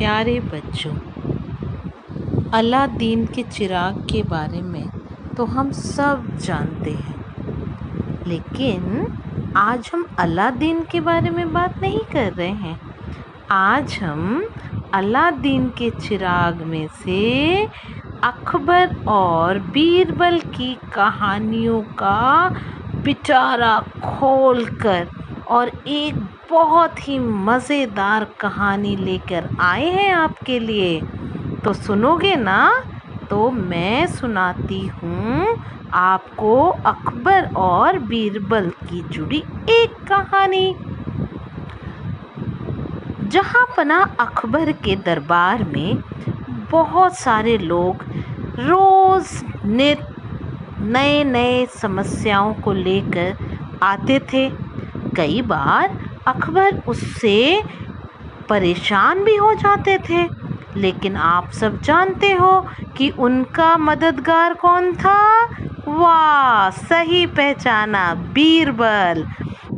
प्यारे बच्चों, अलादीन के चिराग के बारे में तो हम सब जानते हैं, लेकिन आज हम अलादीन के बारे में बात नहीं कर रहे हैं। आज हम अलादीन के चिराग में से अकबर और बीरबल की कहानियों का पिटारा खोलकर और एक बहुत ही मज़ेदार कहानी लेकर आए हैं आपके लिए। तो सुनोगे ना? तो मैं सुनाती हूँ आपको अकबर और बीरबल की जुड़ी एक कहानी। जहाँ पना अकबर के दरबार में बहुत सारे लोग रोज़ नित नए नए समस्याओं को लेकर आते थे। कई बार अकबर उससे परेशान भी हो जाते थे, लेकिन आप सब जानते हो कि उनका मददगार कौन था? वाह, सही पहचाना, बीरबल।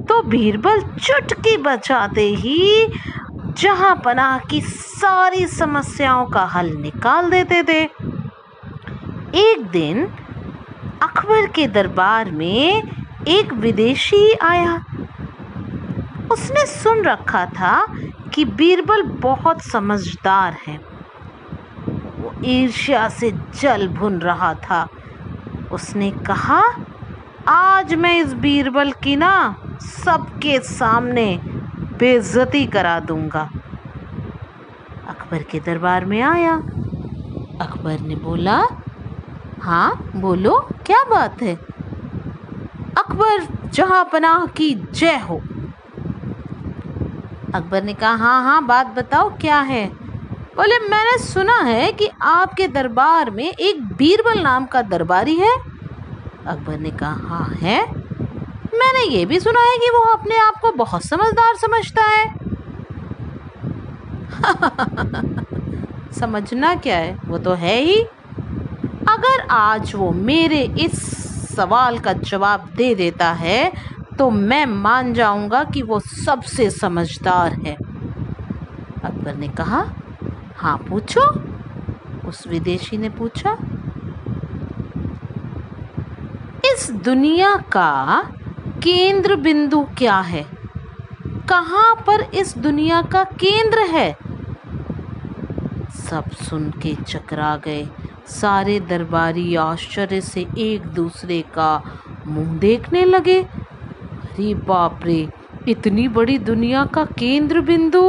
तो बीरबल चुटकी बजाते ही जहाँ पनाह की सारी समस्याओं का हल निकाल देते थे। एक दिन अकबर के दरबार में एक विदेशी आया। उसने सुन रखा था कि बीरबल बहुत समझदार है। वो ईर्ष्या से जल भुन रहा था। उसने कहा, आज मैं इस बीरबल की ना सबके सामने बेइज्जती करा दूंगा। अकबर के दरबार में आया। अकबर ने बोला, हाँ बोलो, क्या बात है? अकबर जहाँ पनाह की जय हो। अकबर ने कहा, हाँ बात बताओ, क्या है? बोले, मैंने सुना है कि आपके दरबार में एक बीरबल नाम का दरबारी है। अकबर ने कहा, हाँ है। मैंने ये भी सुना है कि वो अपने आप को बहुत समझदार समझता है। समझना क्या है, वो तो है ही। अगर आज वो मेरे इस सवाल का जवाब दे देता है तो मैं मान जाऊंगा कि वो सबसे समझदार है। अकबर ने कहा, हाँ पूछो। उस विदेशी ने पूछा, इस दुनिया का केंद्र बिंदु क्या है? कहाँ पर इस दुनिया का केंद्र है? सब सुन के चकरा गए। सारे दरबारी आश्चर्य से एक दूसरे का मुंह देखने लगे। अरे बाप रे, इतनी बड़ी दुनिया का केंद्र बिंदु!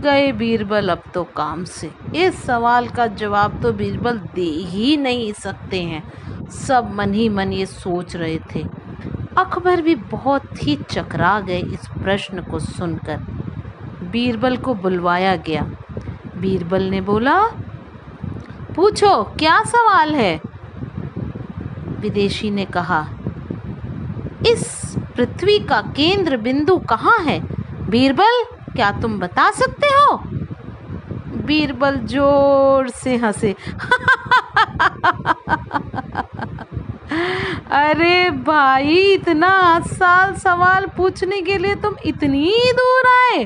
गए बीरबल अब तो काम से। इस सवाल का जवाब तो बीरबल दे ही नहीं सकते हैं। सब मन ही मन ये सोच रहे थे। अकबर भी बहुत ही चकरा गए इस प्रश्न को सुनकर। बीरबल को बुलवाया गया। बीरबल ने बोला, पूछो, क्या सवाल है? विदेशी ने कहा, इस पृथ्वी का केंद्र बिंदु कहाँ है? बीरबल, क्या तुम बता सकते हो? बीरबल जोर से हंसे। अरे भाई, इतना आसान सवाल पूछने के लिए तुम इतनी दूर आए?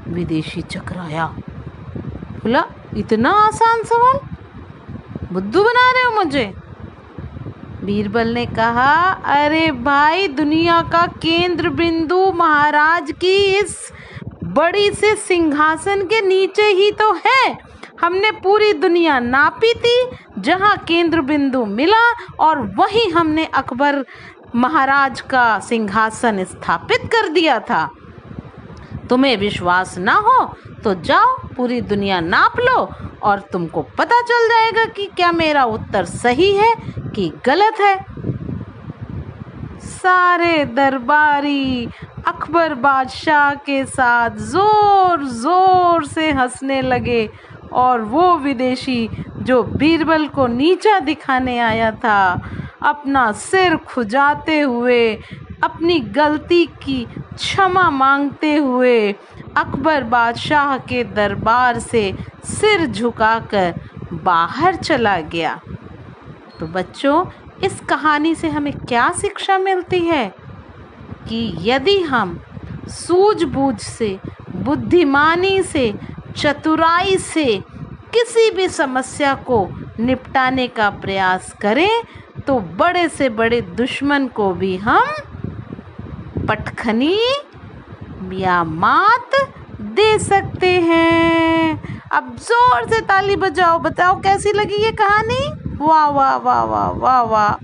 विदेशी चकराया। बोला, इतना आसान सवाल? बुद्धू बना रहे हो मुझे? बीरबल ने कहा, अरे भाई, दुनिया का केंद्र बिंदु महाराज की इस बड़ी से सिंहासन के नीचे ही तो है। हमने पूरी दुनिया नापी थी, जहां केंद्र बिंदु मिला और वहीं हमने अकबर महाराज का सिंहासन स्थापित कर दिया था। तुम्हें विश्वास ना हो तो जाओ, पूरी दुनिया नाप लो और तुमको पता चल जाएगा कि क्या मेरा उत्तर सही है कि गलत है। सारे दरबारी अकबर बादशाह के साथ जोर जोर से हंसने लगे और वो विदेशी जो बीरबल को नीचा दिखाने आया था, अपना सिर खुजाते हुए, अपनी गलती की क्षमा मांगते हुए अकबर बादशाह के दरबार से सिर झुकाकर बाहर चला गया। तो बच्चों, इस कहानी से हमें क्या शिक्षा मिलती है? कि यदि हम सूझबूझ से, बुद्धिमानी से चतुराई से किसी भी समस्या को निपटाने का प्रयास करें तो बड़े से बड़े दुश्मन को भी हम पटखनी या मात दे सकते हैं। अब जोर से ताली बजाओ, बताओ कैसी लगी ये कहानी। वाह वाह वाह वाह वाह वाह।